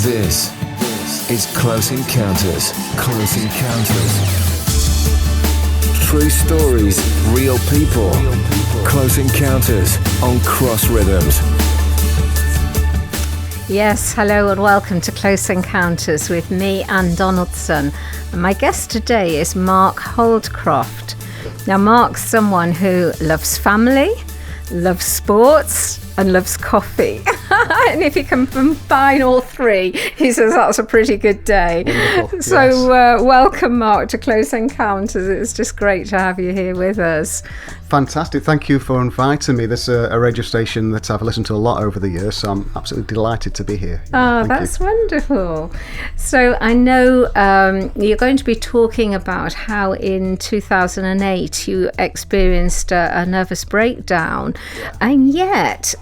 This is Close Encounters. Close Encounters. True stories, real people. Close Encounters on Cross Rhythms. Yes, hello and welcome to Close Encounters with me, Anne Donaldson. And my guest today is Mark Holdcroft. Now, Mark's someone who loves family, loves sports, and loves coffee. And if he can combine all three, he says that's a pretty good day. Wonderful. So Yes. welcome, Mark, to Close Encounters. It's just great to have you here with us. Fantastic. Thank you for inviting me. This is a radio station that I've listened to a lot over the years, so I'm absolutely delighted to be here. Oh, that's wonderful. So I know you're going to be talking about how in 2008 you experienced a nervous breakdown, and yet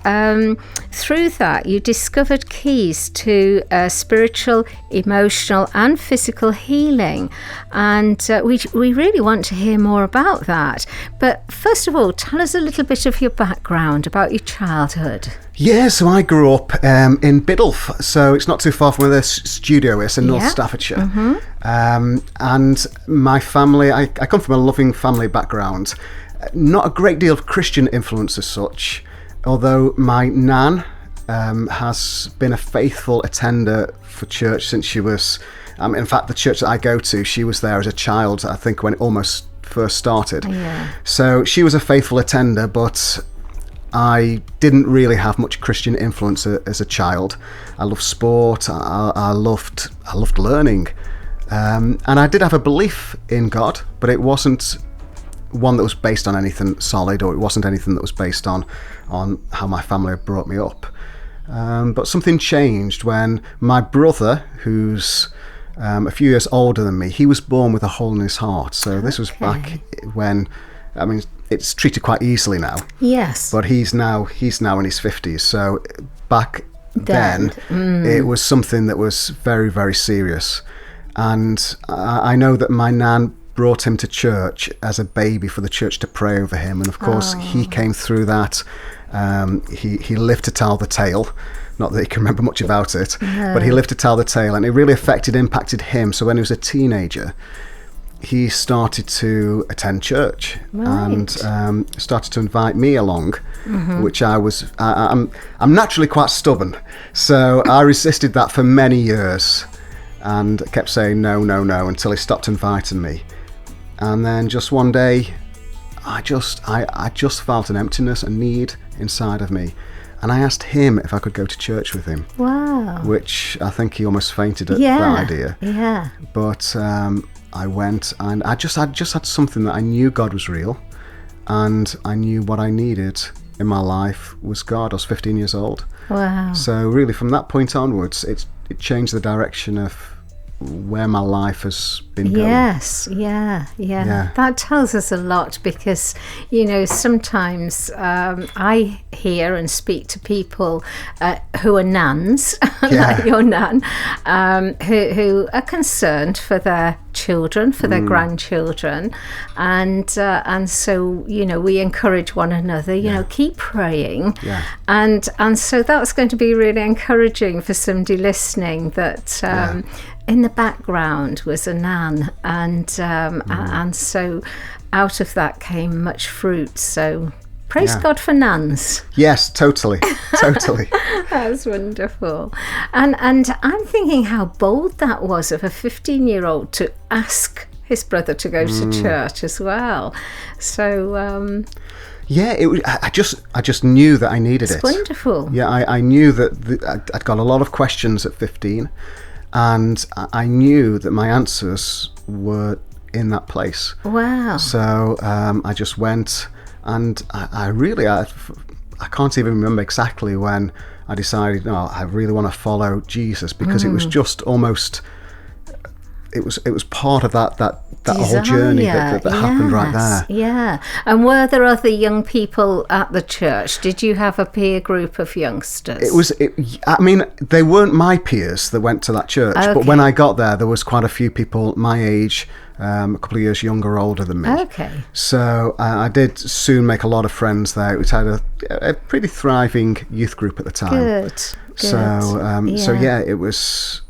through that you discovered keys to spiritual, emotional and physical healing, and we really want to hear more about that. But first of all, tell us a little bit of your background, about your childhood. Yeah, so I grew up in Biddulph, so it's not too far from where the studio is in North Staffordshire. Mm-hmm. And my family, I come from a loving family background. Not a great deal of Christian influence as such, although my nan has been a faithful attender for church since she was, in fact, the church that I go to, she was there as a child, I think, when it almost first started. Yeah. So she was a faithful attender, but I didn't really have much Christian influence as a child. I loved sport, I loved learning, and I did have a belief in God, but it wasn't one that was based on anything solid, or it wasn't anything that was based on how my family had brought me up. But something changed when my brother, who's a few years older than me, he was born with a hole in his heart. So this was back when, I mean, it's treated quite easily now. Yes. But he's now in his 50s. So back then it was something that was very, very serious. And I know that my nan brought him to church as a baby for the church to pray over him. And of course, he came through that. He lived to tell the tale. Not that he can remember much about it, but he lived to tell the tale, and it really impacted him. So when he was a teenager, he started to attend church and started to invite me along, which I'm naturally quite stubborn, so I resisted that for many years and kept saying no until he stopped inviting me. And then just one day, I just felt an emptiness, a need inside of me. And I asked him if I could go to church with him. Wow. Which I think he almost fainted at that idea. Yeah. But I went, and I just had something that I knew God was real, and I knew what I needed in my life was God. I was 15 years old. Wow. So really from that point onwards, it changed the direction of where my life has been going. Yes, yeah. That tells us a lot, because, you know, sometimes I hear and speak to people who are nans, like your nan, who are concerned for their children, for their grandchildren, and so, you know, we encourage one another, you know, keep praying, and so that's going to be really encouraging for somebody listening, that in the background was a nan, and so out of that came much fruit. So praise God for nans. Yes, totally. That's wonderful. And I'm thinking how bold that was of a 15-year-old to ask his brother to go to church as well. So I just knew that I needed it. It's wonderful. Yeah, I knew that I'd got a lot of questions at 15, and I knew that my answers were in that place. Wow. So I just went, and I can't even remember exactly when I decided, no, I really want to follow Jesus, because it was just almost, it was part of that whole journey that happened right there. Yeah. And were there other young people at the church? Did you have a peer group of youngsters? I mean, they weren't my peers that went to that church, but when I got there was quite a few people my age, a couple of years younger or older than me. Okay. So I did soon make a lot of friends there. We had a pretty thriving youth group at the time. Good. So yeah, it was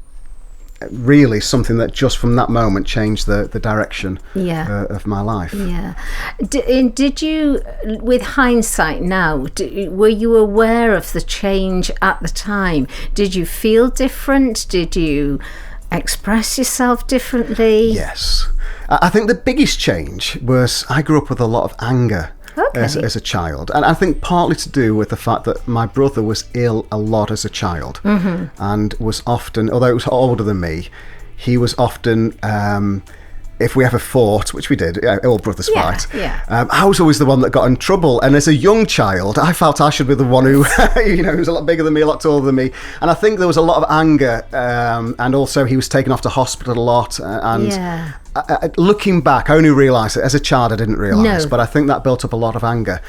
really something that just from that moment changed the direction of my life. Yeah. Did you, with hindsight now, were you aware of the change at the time? Did you feel different? Did you express yourself differently? Yes. I think the biggest change was I grew up with a lot of anger. Okay. As a child, and I think partly to do with the fact that my brother was ill a lot as a child, and was often, although he was older than me, he was often, if we ever fought, which we did, all brothers fight, I was always the one that got in trouble. And as a young child, I felt I should be the one who, who was a lot bigger than me, a lot taller than me. And I think there was a lot of anger, and also he was taken off to hospital a lot, and looking back, I only realised it. As a child, I didn't realise, but I think that built up a lot of anger.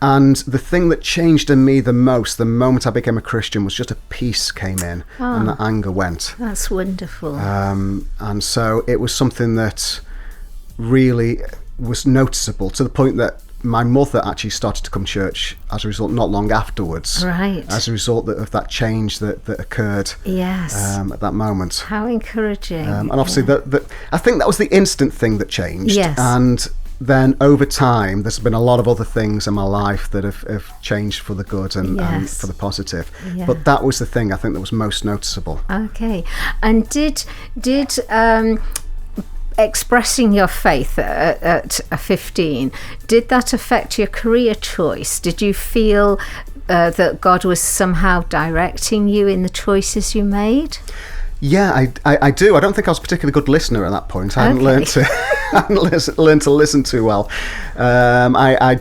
And the thing that changed in me the most, the moment I became a Christian, was just a peace came in, and that anger went. That's wonderful. And so it was something that really was noticeable, to the point that my mother actually started to come to church as a result, not long afterwards. Right. As a result of that change that occurred. Yes. At that moment. How encouraging. And obviously, I think that was the instant thing that changed. Yes. And then over time, there's been a lot of other things in my life that have changed for the good and for the positive. Yeah. But that was the thing I think that was most noticeable. Okay. And did expressing your faith at 15, did that affect your career choice? Did you feel that God was somehow directing you in the choices you made? Yeah, I do. I don't think I was a particularly good listener at that point. I hadn't learned to listen too well. I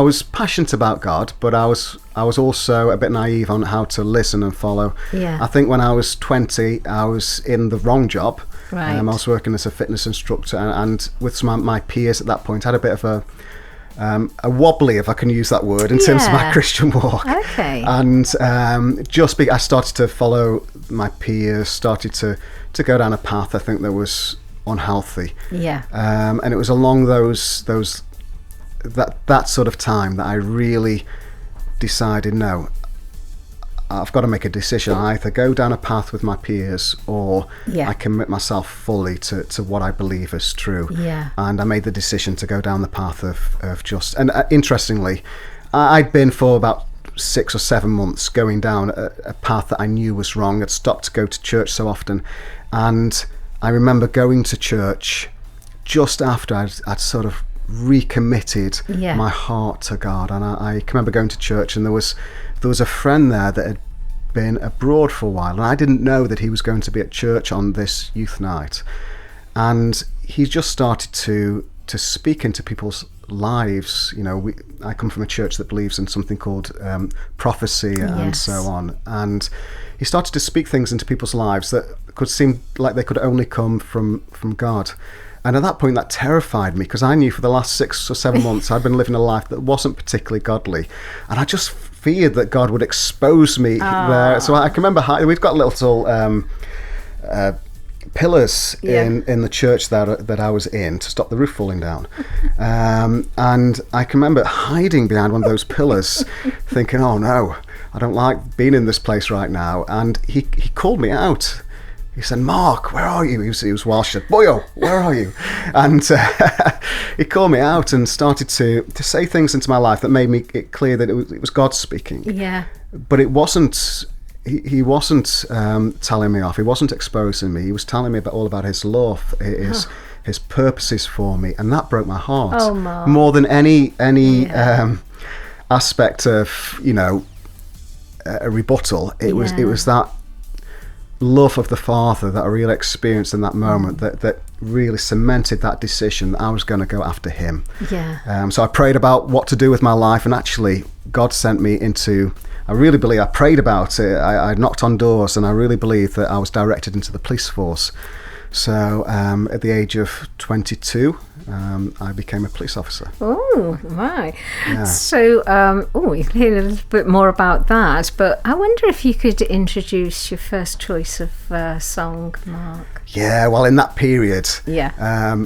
was passionate about God, but I was also a bit naive on how to listen and follow. Yeah. I think when I was 20, I was in the wrong job. Right. I was working as a fitness instructor, and with some of my peers at that point, I had a bit of a wobbly, if I can use that word, in terms of my Christian walk. Okay. And I started to follow my peers, started to go down a path I think that was unhealthy. Yeah. And it was along that sort of time that I really decided, no, I've got to make a decision. I either go down a path with my peers, or I commit myself fully to what I believe is true. Yeah. And I made the decision to go down the path of just... And interestingly, I'd been for about 6 or 7 months going down a path that I knew was wrong. I'd stopped to go to church so often. And I remember going to church just after I'd sort of recommitted my heart to God. And I can remember going to church, and there was a friend there that had been abroad for a while, and I didn't know that he was going to be at church on this youth night. And he just started to speak into people's lives. I come from a church that believes in something called prophecy and so on. And he started to speak things into people's lives that could seem like they could only come from God. And at that point, that terrified me, because I knew for the last 6 or 7 months I'd been living a life that wasn't particularly godly, and I just feared that God would expose me there. So I can remember we've got little pillars in the church that I was in to stop the roof falling down, and I can remember hiding behind one of those pillars, thinking, "Oh no, I don't like being in this place right now." And he called me out. He said, "Mark, where are you?" He was Welsh. He said, "Boyo, where are you?" And he called me out and started to say things into my life that made it clear that it was God speaking. Yeah. But it wasn't. He wasn't telling me off. He wasn't exposing me. He was telling me all about His love, His purposes for me, and that broke my heart. Oh, Mark. More than any aspect of a rebuttal. It was that love of the Father that I really experienced in that moment that really cemented that decision that I was going to go after Him. Yeah. So I prayed about what to do with my life, and actually God sent me into, I really believe, I prayed about it, I knocked on doors, and I really believe that I was directed into the police force. So at the age of 22, I became a police officer. Oh, my. Yeah. So, you can hear a little bit more about that, but I wonder if you could introduce your first choice of song, Mark. Yeah, well, in that period, Yeah.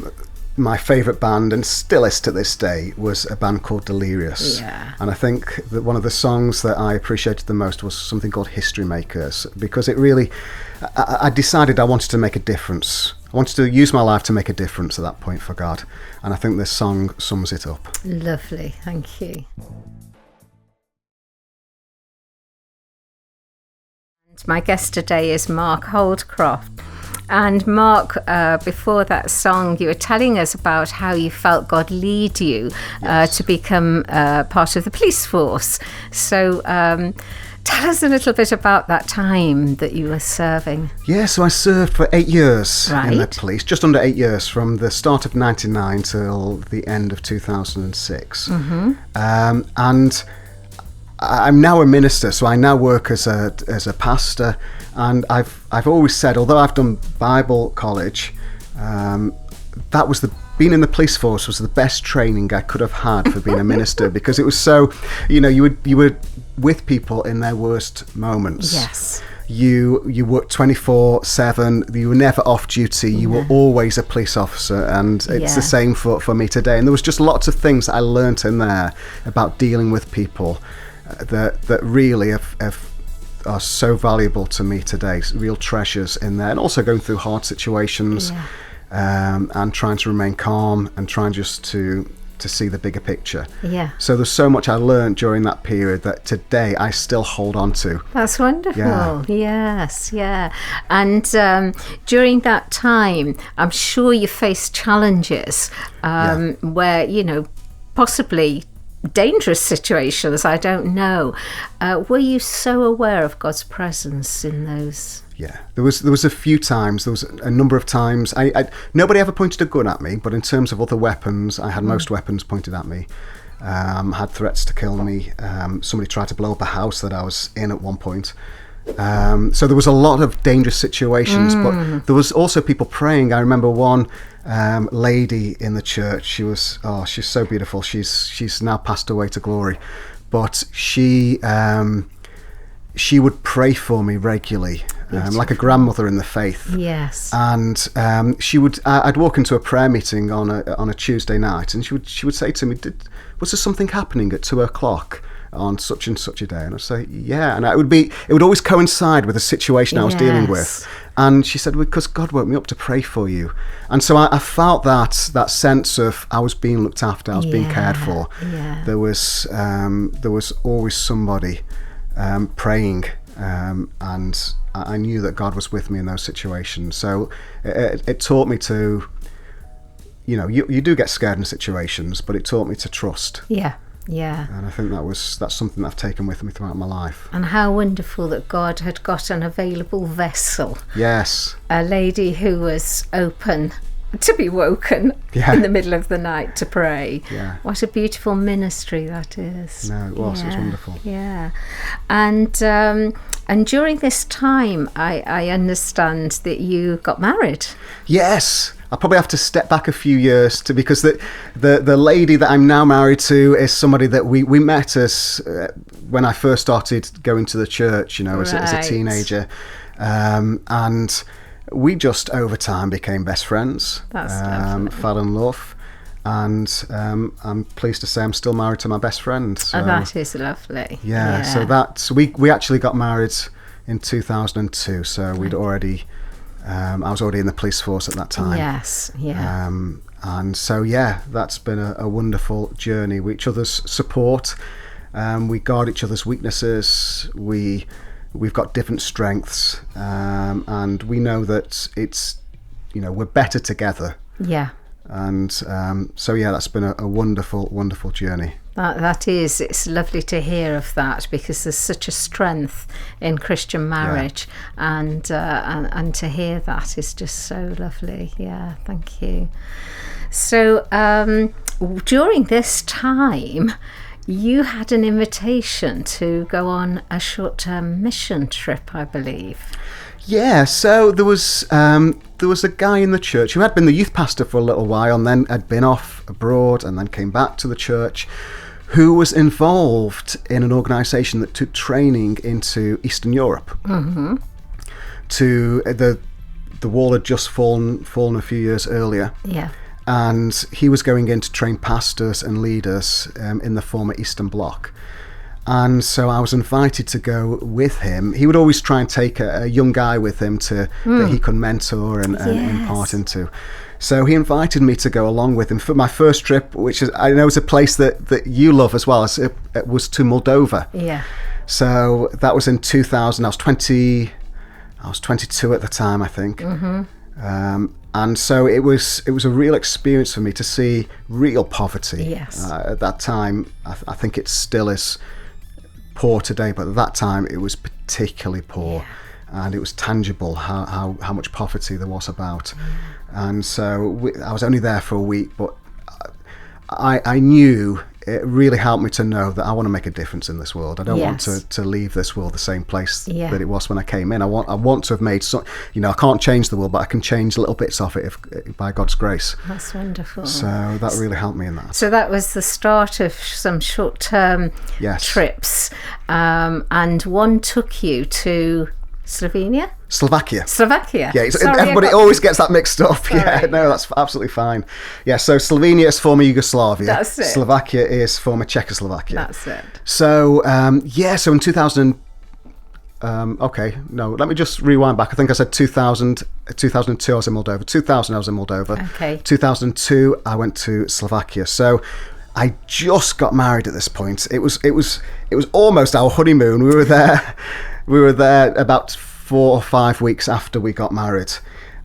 my favourite band, and still is to this day, was a band called Delirious. Yeah. And I think that one of the songs that I appreciated the most was something called History Makers, because it really, I decided I wanted to make a difference. I wanted to use my life to make a difference at that point for God. And I think this song sums it up. Lovely, thank you. My guest today is Mark Holdcroft. And Mark, before that song, you were telling us about how you felt God lead you to become part of the police force. So tell us a little bit about that time that you were serving. Yeah, so I served for 8 years in the Right. police, just under 8 years, from the start of 99 till the end of 2006. Mm-hmm. And I'm now a minister, so I now work as a pastor, and I've always said, although I've done Bible college, that was being in the police force was the best training I could have had for being a minister, because it was so, you were with people in their worst moments. Yes. You worked 24/7. You were never off duty. You were always a police officer, and it's the same for me today. And there was just lots of things that I learnt in there about dealing with people that really are so valuable to me today. Real treasures in there, and also going through hard situations, and trying to remain calm and trying just to see the bigger picture. Yeah. So there's so much I learned during that period that today I still hold on to. That's wonderful. Yeah. Yes, yeah. And during that time, I'm sure you faced challenges where, possibly dangerous situations, I don't know. Were you so aware of God's presence in those? Yeah, there was a few times. There was a number of times. Nobody ever pointed a gun at me, but in terms of other weapons, I had most weapons pointed at me. Had threats to kill me. Somebody tried to blow up a house that I was in at one point. So there was a lot of dangerous situations, but there was also people praying. I remember one lady in the church. She's so beautiful. She's now passed away to glory, but she would pray for me regularly, like a grandmother in the faith. Yes. And I'd walk into a prayer meeting on a Tuesday night, and she would say to me, "Was there something happening at 2:00 on such and such a day?" And I'd say, "Yeah." And it would always coincide with the situation I was dealing with. And she said, "Because God woke me up to pray for you." And so I felt that sense of I was being looked after, I was being cared for. Yeah. There was always somebody praying, and I knew that God was with me in those situations. So it taught me to, you do get scared in situations, but it taught me to trust. Yeah. Yeah. And I think that's something that I've taken with me throughout my life. And how wonderful that God had got an available vessel. Yes. A lady who was open to be woken in the middle of the night to pray. Yeah. What a beautiful ministry that is. No, it was. It was wonderful. Yeah. And during this time, I understand that you got married. Yes. I probably have to step back a few years because the lady that I'm now married to is somebody that we met as when I first started going to the church, as a teenager, and we just over time became best friends. That's lovely. Fell in love, and I'm pleased to say I'm still married to my best friend. So, that is lovely. Yeah. So we actually got married in 2002. So we'd already. I was already in the police force at that time. Yes, yeah. And so, that's been a wonderful journey with each other's support. We guard each other's weaknesses. We've got different strengths, and we know that it's, we're better together. Yeah. And that's been a wonderful, wonderful journey. That is, it's lovely to hear of that, because there's such a strength in Christian marriage, and to hear that is just so lovely. Yeah, thank you. So during this time, you had an invitation to go on a short-term mission trip, I believe. Yeah, so there was a guy in the church who had been the youth pastor for a little while and then had been off abroad and then came back to the church, who was involved in an organisation that took training into Eastern Europe. Mm-hmm. The wall had just fallen a few years earlier. Yeah. And he was going in to train pastors and leaders in the former Eastern Bloc. And so I was invited to go with him. He would always try and take a young guy with him that he could mentor and impart into. So he invited me to go along with him for my first trip, which is, I know, is a place that you love as well. It was to Moldova. Yeah. So that was in 2000. I was 22 at the time, I think. Mm-hmm. And so it was a real experience for me to see real poverty. Yes. At that time, I think it still is poor today, but at that time it was particularly poor, and it was tangible how much poverty there was about. And so I was only there for a week, but I knew it really helped me to know that I want to make a difference in this world. I don't want to leave this world the same place that it was when I came in. I want to have made some, I can't change the world, but I can change little bits of it by God's grace. That's wonderful. So that really helped me in that. So that was the start of some short-term trips, and one took you to Slovakia. Yeah, everybody always gets that mixed up. Sorry. Yeah, no, that's absolutely fine. Yeah, so Slovenia is former Yugoslavia. That's it. Slovakia is former Czechoslovakia. That's it. So, so in 2000... let me just rewind back. I think I said 2002 I was in Moldova. 2000 I was in Moldova. Okay. 2002 I went to Slovakia. So I just got married at this point. It was almost our honeymoon. We were there about 4 or 5 weeks after we got married,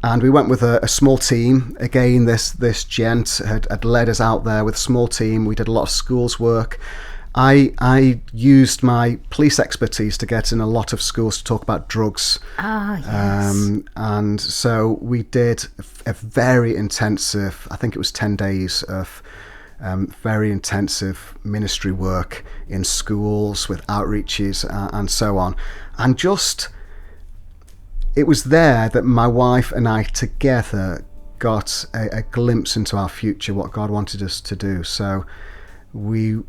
and we went with a small team. Again, this gent had led us out there with a small team. We did a lot of schools work. I used my police expertise to get in a lot of schools to talk about drugs. And so we did a very intensive, I think it was 10 days of very intensive ministry work in schools with outreaches and so on. And it was there that my wife and I together got a glimpse into our future, what God wanted us to do. So we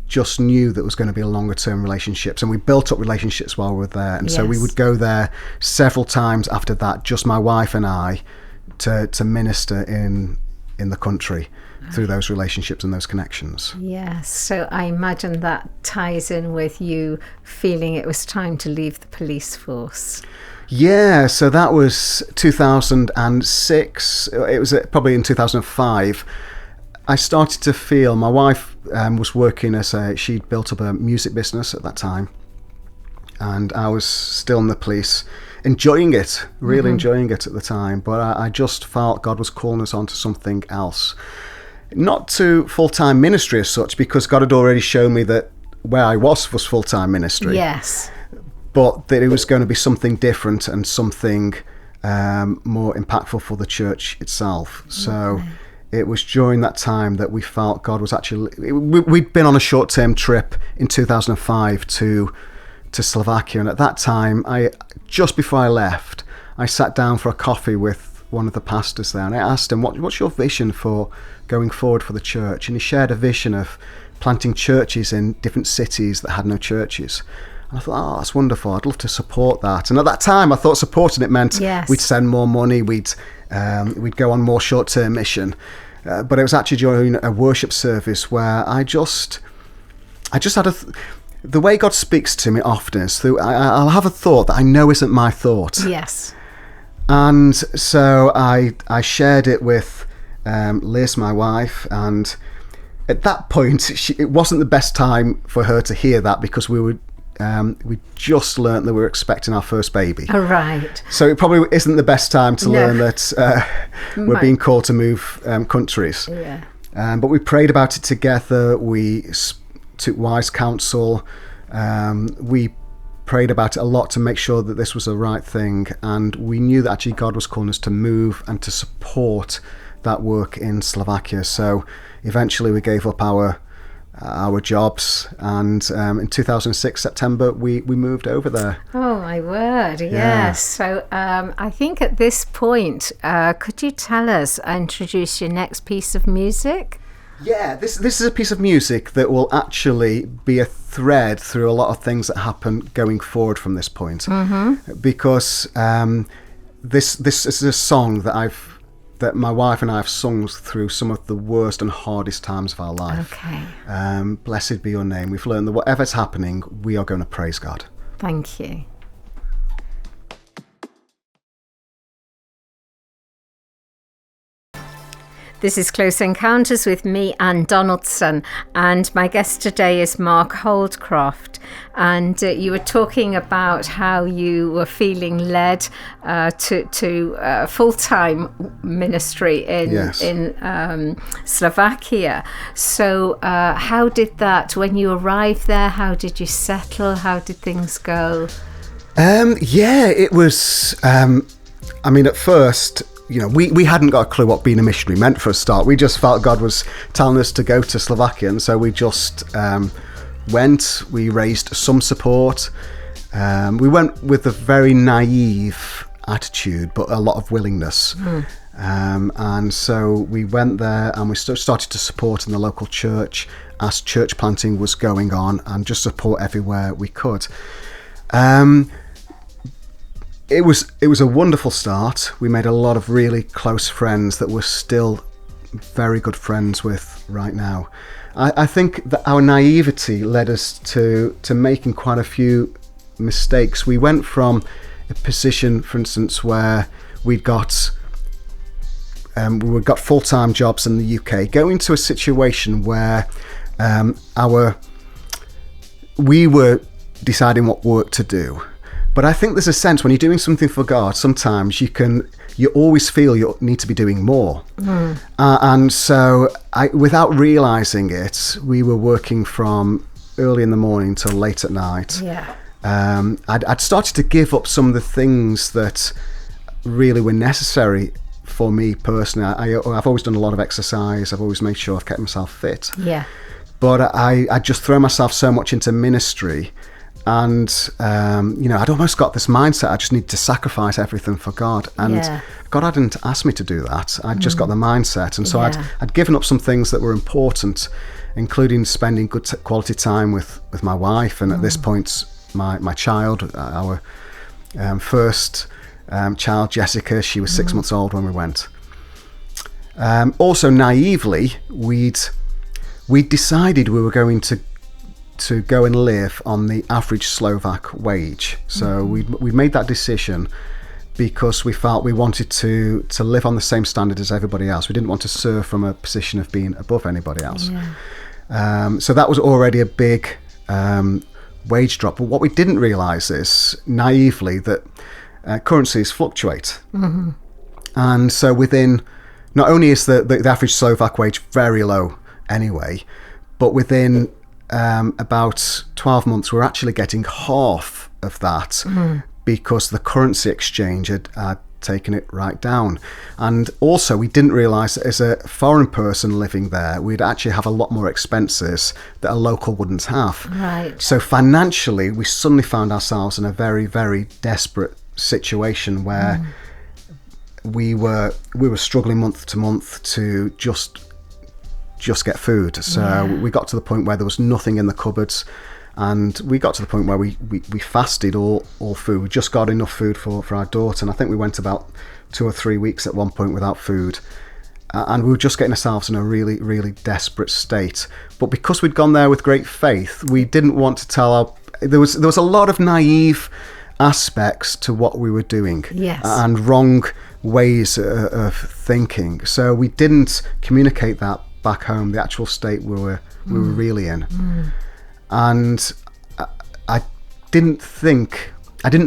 just knew that it was going to be a longer term relationships, and we built up relationships while we were there. And so we would go there several times after that, just my wife and I, to minister in the country through those relationships and those connections. Yes, so I imagine that ties in with you feeling it was time to leave the police force. Yeah, so that was 2006. It was probably in 2005. I started to feel, my wife was working she'd built up a music business at that time, and I was still in the police, enjoying it, really enjoying it at the time, but I just felt God was calling us onto something else. Not to full-time ministry as such, because God had already shown me that where I was full-time ministry. Yes. But that it was going to be something different and something more impactful for the church itself. So it was during that time that we felt God was actually... We'd been on a short-term trip in 2005 to Slovakia, and at that time, just before I left, I sat down for a coffee with one of the pastors there, and I asked him, what's your vision for going forward for the church? And he shared a vision of planting churches in different cities that had no churches. And I thought, that's wonderful, I'd love to support that. And at that time I thought supporting it meant we'd send more money, we'd go on more short-term mission, but it was actually during a worship service where I just had the way God speaks to me often is through I'll have a thought that I know isn't my thought. Yes. And so I shared it with Liz, my wife, and at that point it wasn't the best time for her to hear that, because we just learnt that we were expecting our first baby. Oh, right. So it probably isn't the best time to learn that we're being called to move countries. Yeah. But we prayed about it together. We took wise counsel. We prayed about it a lot to make sure that this was the right thing, and we knew that actually God was calling us to move and to support that work in Slovakia. So eventually we gave up our our jobs, and in 2006 September we moved over there. Oh my word, yes. So I think at this point, could you introduce your next piece of music? Yeah, this is a piece of music that will actually be a thread through a lot of things that happen going forward from this point. Because this is a song that my wife and I have sung through some of the worst and hardest times of our life. Okay. Blessed be your name. We've learned that whatever's happening, we are going to praise God. Thank you. This is Close Encounters with me, Anne Donaldson, and my guest today is Mark Holdcroft. And you were talking about how you were feeling led to full-time ministry in Slovakia. So how did that, when you arrived there, how did you settle? How did things go? It was, at first, we hadn't got a clue what being a missionary meant for a start. We just felt God was telling us to go to Slovakia, and so we just went. We raised some support. We went with a very naive attitude, but a lot of willingness. And so we went there, and we started to support in the local church as church planting was going on, and just support everywhere we could. It was a wonderful start. We made a lot of really close friends that we're still very good friends with right now. I think that our naivety led us to making quite a few mistakes. We went from a position, for instance, where we got full-time jobs in the UK, going to a situation where we were deciding what work to do. But I think there's a sense when you're doing something for God, sometimes you always feel you need to be doing more. And so without realizing it, we were working from early in the morning till late at night. I'd started to give up some of the things that really were necessary for me personally. I've always done a lot of exercise. I've always made sure I've kept myself fit. But I just throw myself so much into ministry. And, I'd almost got this mindset, I just need to sacrifice everything for God. And God hadn't asked me to do that. I'd just got the mindset. And so I'd given up some things that were important, including spending good quality time with my wife. And at this point, my child, our first child, Jessica, she was 6 months old when we went. Also, naively, we'd decided we were going to go and live on the average Slovak wage. So we made that decision because we felt we wanted to live on the same standard as everybody else. We didn't want to serve from a position of being above anybody else. So that was already a big wage drop. But what we didn't realise is, naively, that currencies fluctuate. And so not only is the average Slovak wage very low anyway, but within about 12 months, we're actually getting half of that because the currency exchange had taken it right down. And also, we didn't realise that as a foreign person living there, we'd actually have a lot more expenses that a local wouldn't have. So financially, we suddenly found ourselves in a very, very desperate situation where we were struggling month to month to just get food. So we got to the point where there was nothing in the cupboards, and we got to the point where we fasted all food. We just got enough food for our daughter, and I think we went about 2 or 3 weeks at one point without food, and we were just getting ourselves in a really, really desperate state. But because we'd gone there with great faith, we didn't want to tell there was a lot of naive aspects to what we were doing, and wrong ways of thinking. So we didn't communicate that back home, the actual state we were really in. And I didn't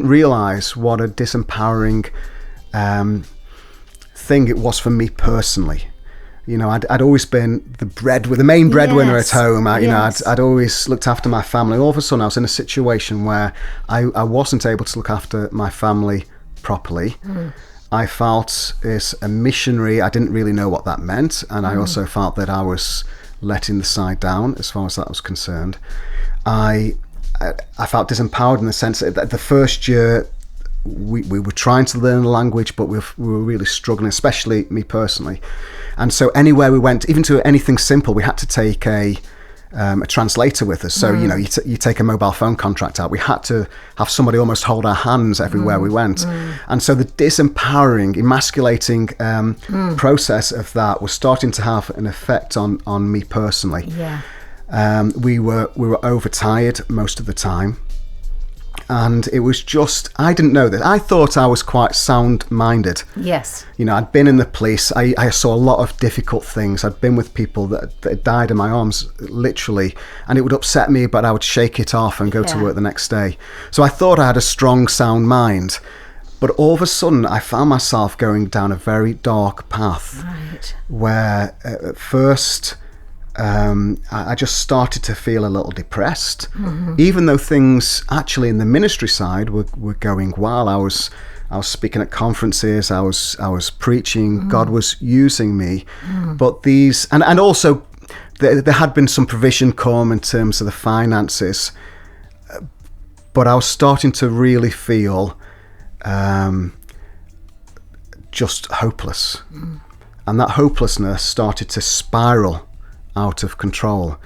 realise what a disempowering thing it was for me personally. I'd always been the main breadwinner at home. I'd always looked after my family. All of a sudden, I was in a situation where I wasn't able to look after my family properly. I felt as a missionary, I didn't really know what that meant, and I also felt that I was letting the side down as far as that was concerned. I felt disempowered in the sense that the first year we were trying to learn the language, but we were really struggling, especially me personally. And so anywhere we went, even to anything simple, we had to take a translator with us. So, you know, you take a mobile phone contract out. We had to have somebody almost hold our hands everywhere we went. And so the disempowering, emasculating process of that was starting to have an effect on me personally. Yeah. We were overtired most of the time. And it was just, I didn't know this. I thought I was quite sound-minded. Yes. You know, I'd been in the police. I saw a lot of difficult things. I'd been with people that died in my arms, literally. And it would upset me, but I would shake it off and go to work the next day. So I thought I had a strong, sound mind. But all of a sudden, I found myself going down a very dark path. Right. Where at first... I just started to feel a little depressed, even though things actually in the ministry side were going well. I was speaking at conferences, I was preaching, God was using me, but these and also there had been some provision come in terms of the finances, but I was starting to really feel just hopeless, and that hopelessness started to spiral out of control,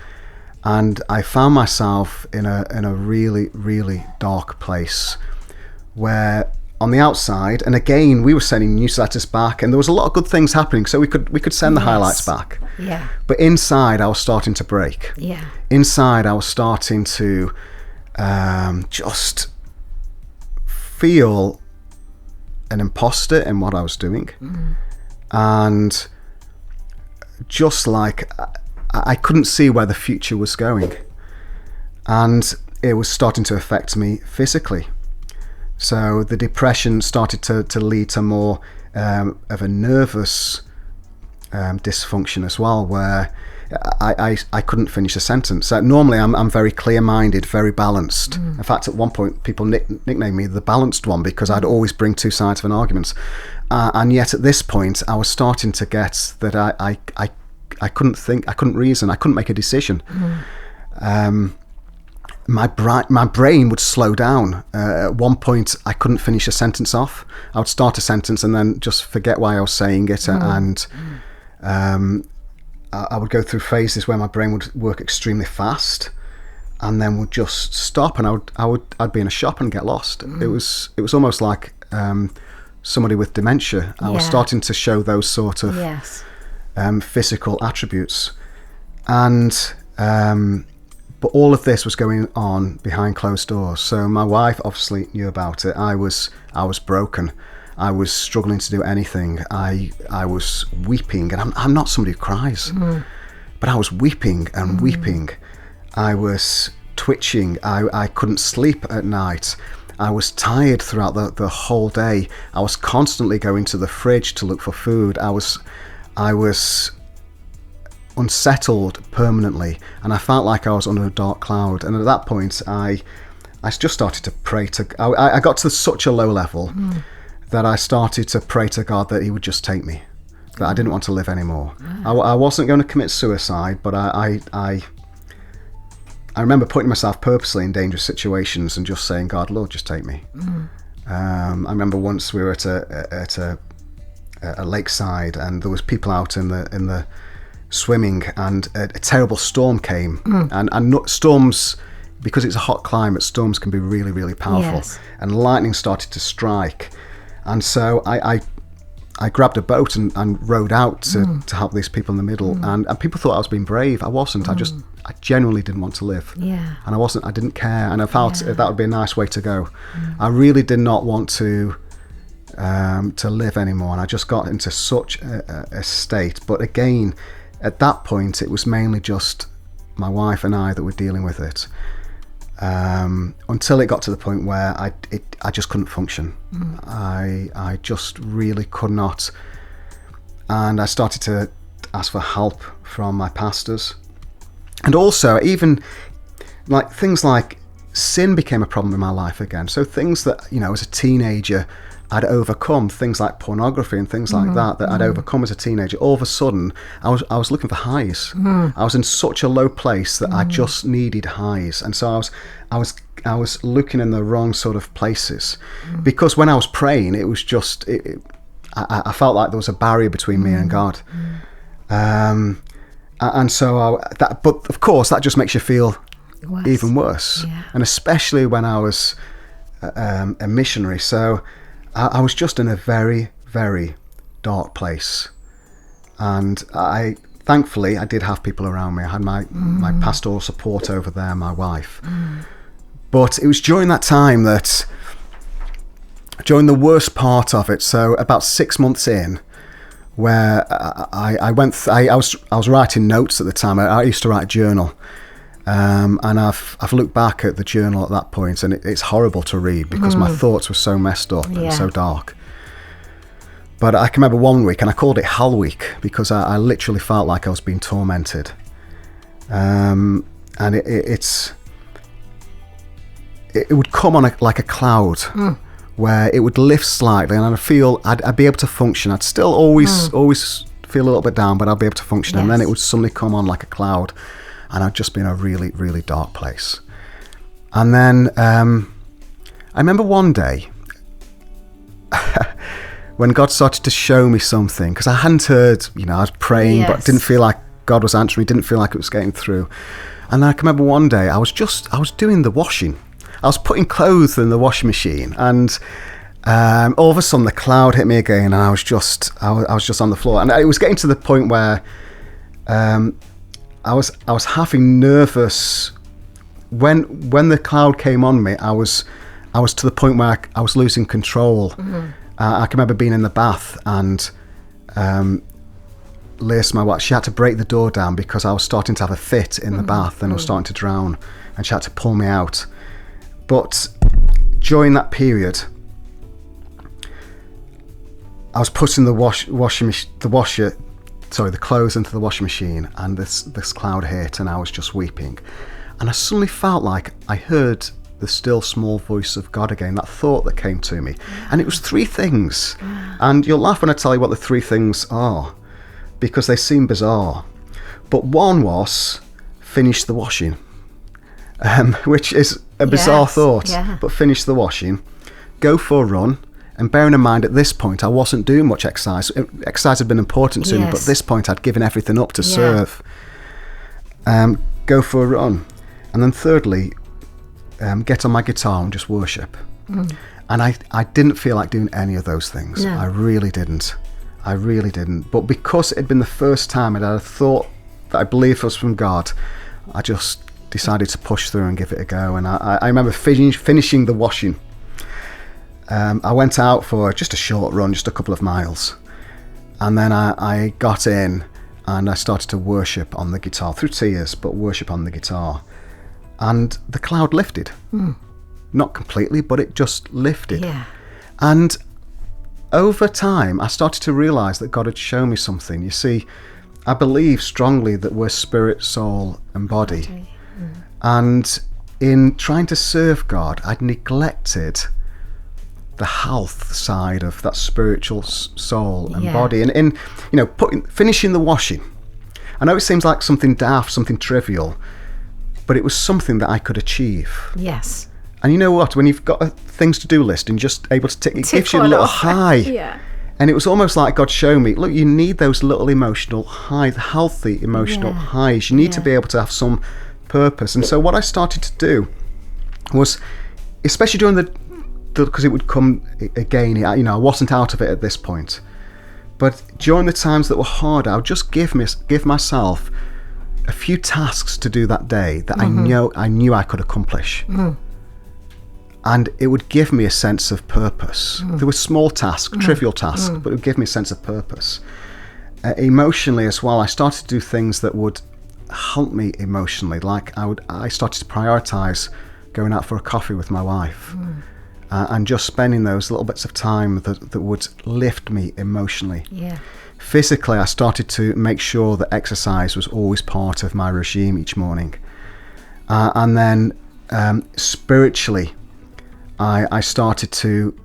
and I found myself in a really, really dark place where on the outside, and again we were sending newsletters back, and there was a lot of good things happening, so we could send the highlights back. Yeah. But inside I was starting to break. Yeah. Inside I was starting to just feel an imposter in what I was doing, and just like I couldn't see where the future was going, and it was starting to affect me physically. So the depression started to lead to more of a nervous dysfunction as well, where I couldn't finish a sentence. Normally I'm very clear-minded, very balanced. In fact, at one point people nicknamed me the balanced one because I'd always bring two sides of an argument. And yet at this point I was starting to get that I couldn't think, I couldn't reason, I couldn't make a decision. My brain would slow down. At one point I couldn't finish a sentence off. I would start a sentence and then just forget why I was saying it, and I would go through phases where my brain would work extremely fast and then would just stop, and I'd be in a shop and get lost. It was almost like somebody with dementia. I was starting to show those sort of physical attributes, and but all of this was going on behind closed doors. So my wife obviously knew about it. I was broken. I was struggling to do anything. I was weeping, and I'm not somebody who cries, but I was weeping and weeping. I was twitching. I couldn't sleep at night. I was tired throughout the whole day. I was constantly going to the fridge to look for food. I was unsettled permanently, and I felt like I was under a dark cloud. And at that point I just started to pray to I got to such a low level that I started to pray to God that he would just take me, that I didn't want to live anymore. I wasn't going to commit suicide, but I remember putting myself purposely in dangerous situations and just saying, God, Lord, just take me. I remember once we were at a lakeside, and there was people out in the swimming, and a terrible storm came, and storms, because it's a hot climate, storms can be really, really powerful, and lightning started to strike, and so I grabbed a boat and rowed out to help these people in the middle, and people thought I was being brave. I wasn't. I genuinely didn't want to live, and I didn't care, and I felt that would be a nice way to go. I really did not want to live anymore, and I just got into such a state. But again, at that point it was mainly just my wife and I that were dealing with it, until it got to the point where I just couldn't function. I just really could not, and I started to ask for help from my pastors, and also even like things like sin became a problem in my life again. So things that, as a teenager I'd overcome things like pornography and things like that I'd overcome as a teenager. All of a sudden, I was looking for highs. I was in such a low place that I just needed highs, and so I was looking in the wrong sort of places, because when I was praying, it was just I felt like there was a barrier between me and God, and so but of course that just makes you feel even worse, and especially when I was a missionary. So I was just in a very, very dark place, and thankfully I did have people around me. I had my pastoral support over there, my wife. But it was during that time during the worst part of it, so about 6 months in, where I was writing notes at the time. I used to write a journal. And I've looked back at the journal at that point, and it's horrible to read, because my thoughts were so messed up and so dark. But I can remember one week, and I called it Hell Week, because I literally felt like I was being tormented. And it would come on like a cloud, where it would lift slightly, and I'd be able to function. I'd still always feel a little bit down, but I'd be able to function. And then it would suddenly come on like a cloud, and I'd just be in a really, really dark place. And then I remember one day when God started to show me something, because I hadn't heard, I was praying, but didn't feel like God was answering me, didn't feel like it was getting through. And I can remember one day I was doing the washing. I was putting clothes in the washing machine, and all of a sudden the cloud hit me again, and I was just on the floor. And it was getting to the point where I was having nervous, when the cloud came on me, I was to the point where I was losing control. I can remember being in the bath, and Liz, my wife, she had to break the door down because I was starting to have a fit in the bath, and I was starting to drown, and she had to pull me out. But during that period, I was putting the clothes into the washing machine, and this cloud hit, and I was just weeping. And I suddenly felt like I heard the still small voice of God again, that thought that came to me. And it was 3 things. And you'll laugh when I tell you what the 3 things are, because they seem bizarre. But one was, finish the washing, which is a bizarre thought, but finish the washing, go for a run. And bearing in mind, at this point, I wasn't doing much exercise. Exercise had been important to me, but at this point, I'd given everything up to serve. Go for a run. And then thirdly, get on my guitar and just worship. And I didn't feel like doing any of those things. No. I really didn't. But because it had been the first time I'd had a thought that I believed was from God, I just decided to push through and give it a go. And I remember finishing the washing. I went out for just a short run, just a couple of miles. And then I got in and I started to worship on the guitar, through tears, but worship on the guitar. And the cloud lifted. Not completely, but it just lifted. Yeah. And over time, I started to realise that God had shown me something. You see, I believe strongly that we're spirit, soul and body. And in trying to serve God, I'd neglected the health side of that spiritual soul and body. And in finishing the washing, I know it seems like something daft, something trivial, but it was something that I could achieve. Yes. And you know what? When you've got a things to do list and just able to tick, it gives you a little high. Yeah. And it was almost like God showed me, look, you need those little emotional highs, healthy emotional highs. You need to be able to have some purpose. And so what I started to do was, especially during because it would come again, I wasn't out of it at this point. But during the times that were hard, I would just give myself a few tasks to do that day that I knew I could accomplish. And it would give me a sense of purpose. There were small tasks, trivial tasks, but it would give me a sense of purpose. Emotionally as well, I started to do things that would help me emotionally. Like I started to prioritise going out for a coffee with my wife. And just spending those little bits of time that would lift me emotionally. Yeah. Physically, I started to make sure that exercise was always part of my regime each morning. And then spiritually, I started to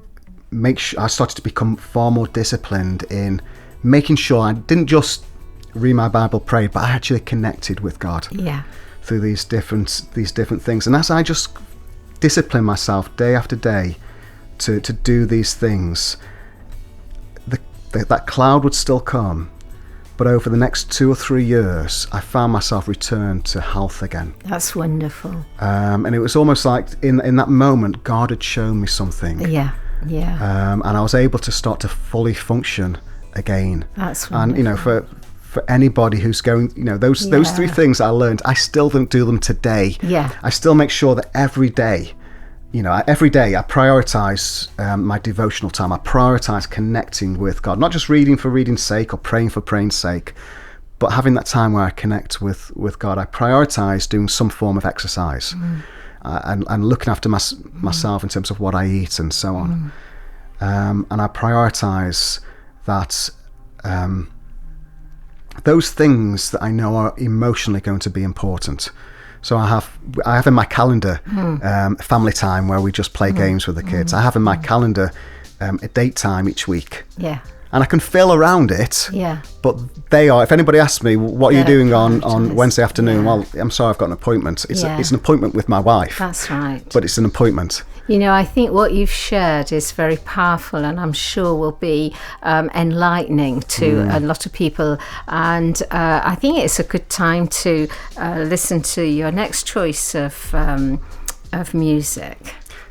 I started to become far more disciplined in making sure I didn't just read my Bible, pray, but I actually connected with God through these different things. And as I just discipline myself day after day to do these things, that cloud would still come. But over the next 2 or 3 years, I found myself returned to health again. That's wonderful. And it was almost like in that moment, God had shown me something. Yeah. And I was able to start to fully function again. That's wonderful. And for anybody who's going, those 3 things I learned, I still don't do them today. Yeah. I still make sure that every day I prioritize my devotional time. I prioritize connecting with God, not just reading for reading's sake or praying for praying's sake, but having that time where I connect with God. I prioritize doing some form of exercise and looking after myself in terms of what I eat and so on. And I prioritize that those things that I know are emotionally going to be important. So I have in my calendar family time where we just play games with the kids. I have in my calendar a date time each week. Yeah. And I can fill around it. Yeah. But if anybody asks me, what are you doing on Wednesday afternoon? Well, I'm sorry, I've got an appointment. It's an appointment with my wife. That's right. But it's an appointment. I think what you've shared is very powerful, and I'm sure will be enlightening to a lot of people. And I think it's a good time to listen to your next choice of music.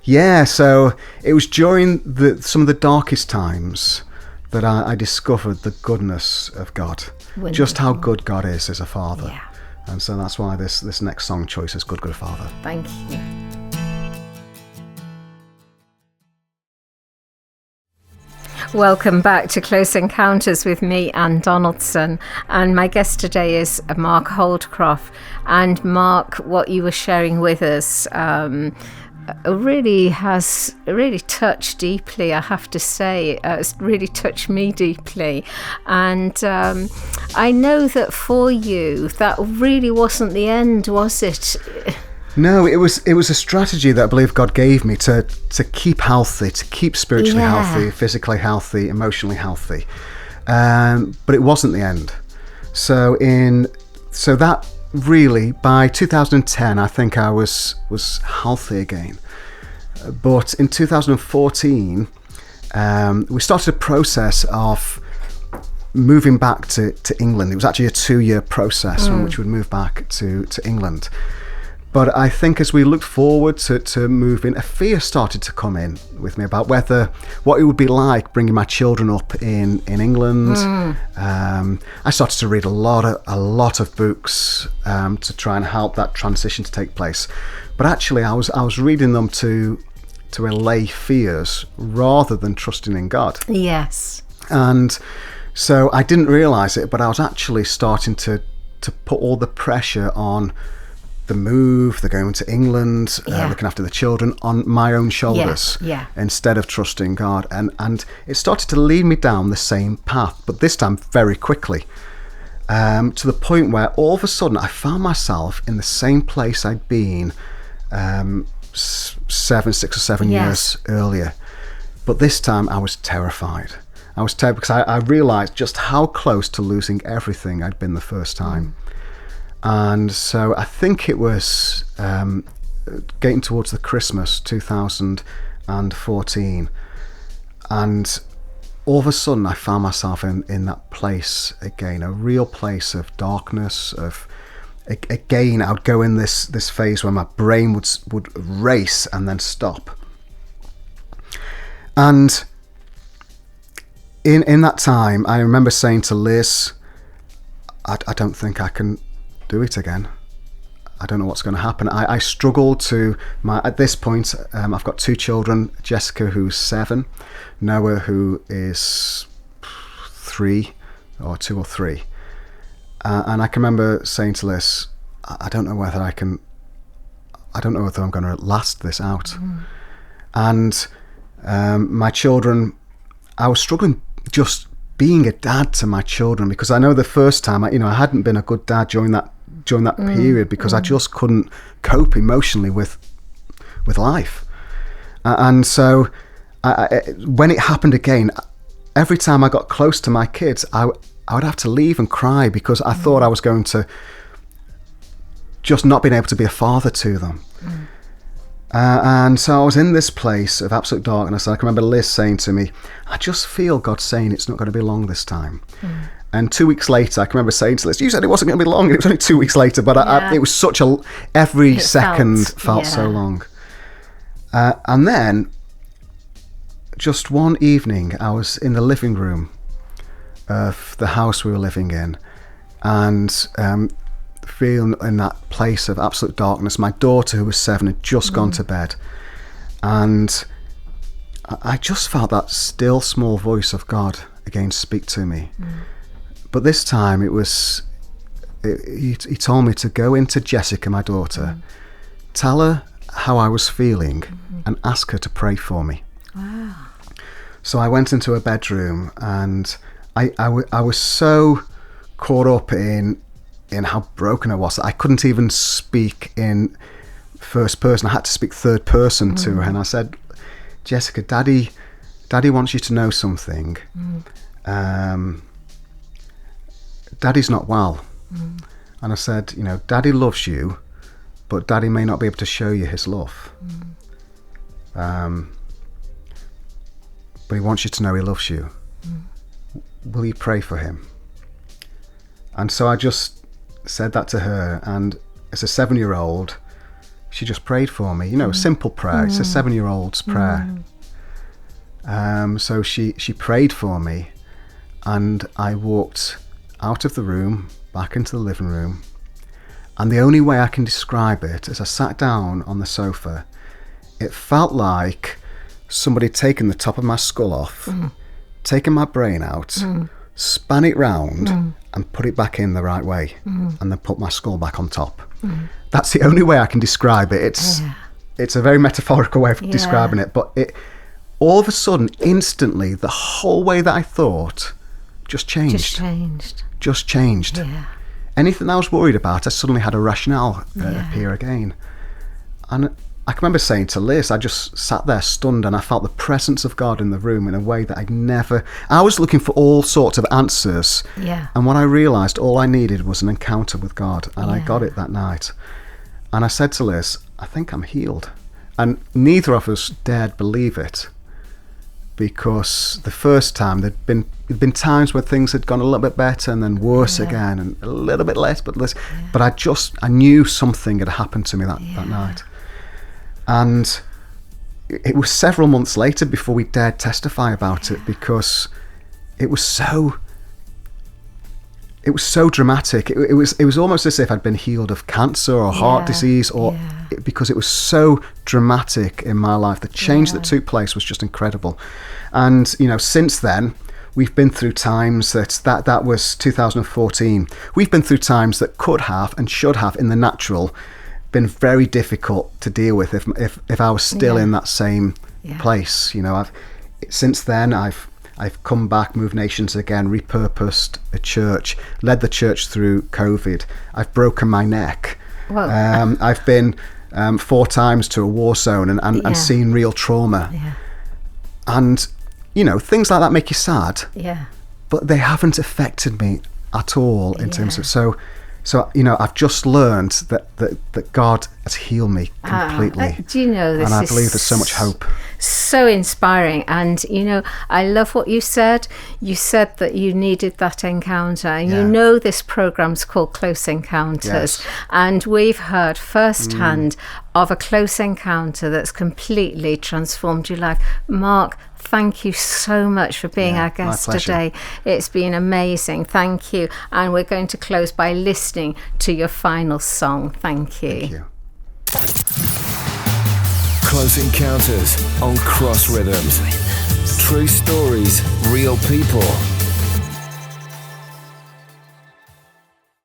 Yeah, so it was during some of the darkest times that I discovered the goodness of God. Wonderful. Just how good God is as a father. Yeah. And so that's why this next song choice is Good Good Father. Thank you. Welcome back to Close Encounters with me, Anne Donaldson, and my guest today is Mark Holdcroft. And Mark, what you were sharing with us really touched deeply, I have to say. It's really touched me deeply. And I know that for you, that really wasn't the end, was it? No, it was a strategy that I believe God gave me to keep healthy, to keep spiritually healthy, physically healthy, emotionally healthy. But it wasn't the end. So that really, by 2010, I think I was healthy again. But in 2014, we started a process of moving back to England. It was actually a 2-year process in which we'd move back to England. But I think as we looked forward to moving, a fear started to come in with me about what it would be like bringing my children up in England. I started to read a lot of books to try and help that transition to take place. But actually, I was reading them to allay fears rather than trusting in God. Yes. And so I didn't realise it, but I was actually starting to put all the pressure on the move, the going to England, looking after the children on my own shoulders instead of trusting God. And it started to lead me down the same path, but this time very quickly, to the point where all of a sudden I found myself in the same place I'd been 6 or 7 years earlier. But this time I was terrified. I was terrified because I realised just how close to losing everything I'd been the first time. And so I think it was getting towards the Christmas 2014, and all of a sudden I found myself in that place again, a real place of darkness. Again, I would go in this phase where my brain would race and then stop. And in that time, I remember saying to Liz, I don't think I can do it again. I don't know what's going to happen. I struggled at this point, I've got 2 children, Jessica who's 7, Noah who is 3 or 2 or 3. And I can remember saying to Liz, I don't know whether I'm going to last this out. And my children, I was struggling just being a dad to my children, because I know the first time I hadn't been a good dad during that period, because I just couldn't cope emotionally with life. And so when it happened again, every time I got close to my kids, I would have to leave and cry because I thought I was going to just not being able to be a father to them. And so I was in this place of absolute darkness. I can remember Liz saying to me, I just feel God saying it's not going to be long this time. And 2 weeks later, I can remember saying to Liz, you said it wasn't going to be long. It was only 2 weeks later, but it was such every second felt so long. And then just one evening, I was in the living room of the house we were living in, and feeling in that place of absolute darkness. My daughter, who was 7, had just gone to bed, and I just felt that still small voice of God again speak to me. But this time he told me to go into Jessica, my daughter, tell her how I was feeling, and ask her to pray for me. Wow. So I went into her bedroom, and I was so caught up in how broken I was that I couldn't even speak in first person. I had to speak third person to her, and I said, Jessica, Daddy wants you to know something. Daddy's not well. And I said, Daddy loves you, but Daddy may not be able to show you his love. But he wants you to know he loves you. Will you pray for him? And so I just said that to her, and as a 7-year-old, she just prayed for me. A simple prayer. It's a 7-year-old's prayer. So she prayed for me, and I walked out of the room, back into the living room, and the only way I can describe it, as I sat down on the sofa, it felt like somebody had taken the top of my skull off, taken my brain out, span it round, and put it back in the right way, and then put my skull back on top. That's the only way I can describe it. It's a very metaphorical way of describing it, but it all of a sudden, instantly, the whole way that I thought just changed. Yeah. Anything I was worried about, I suddenly had a rationale appear again. And I can remember saying to Liz, I just sat there stunned, and I felt the presence of God in the room in a way that I was looking for all sorts of answers. Yeah. And when I realised all I needed was an encounter with God, and I got it that night. And I said to Liz, I think I'm healed. And neither of us dared believe it, because the first time there'd been times where things had gone a little bit better and then worse again, and a little bit less, but less. But I knew something had happened to me that night. And it was several months later before we dared testify about it, because it was so dramatic. It was almost as if I'd been healed of cancer or heart disease, because it was so dramatic in my life. The change that took place was just incredible. And since then, we've been through times that was 2014. We've been through times that could have and should have, in the natural, been very difficult to deal with if I was still in that same place. Since then I've come back, moved nations again, repurposed a church, led the church through COVID. I've broken my neck. I've been 4 times to a war zone and seen real trauma. And things like that make you sad. But they haven't affected me at all in terms of So I've just learned that God has healed me completely. Do you know this? And I believe there's so much hope. So inspiring. And I love what you said. You said that you needed that encounter, and this program's called Close Encounters, and we've heard firsthand of a close encounter that's completely transformed your life. Mark, thank you so much for being our guest today. It's been amazing. Thank you. And we're going to close by listening to your final song. Thank you. Thank you. Close Encounters on Cross Rhythms. True stories, real people.